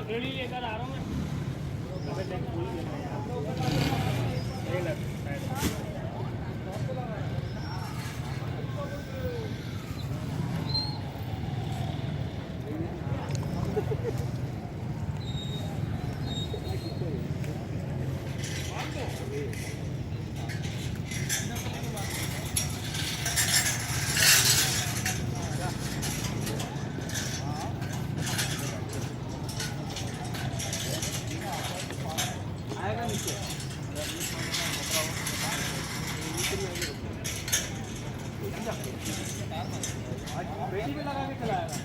Ready लेकर आ रहा हूँ मैं। बेटी पे लगा के चलाएगा।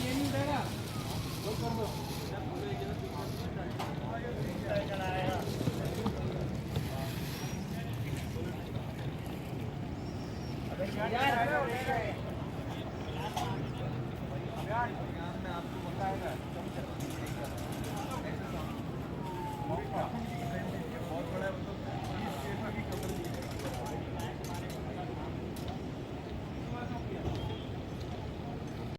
ये नहीं देगा वो कर दो। आपको बताएगा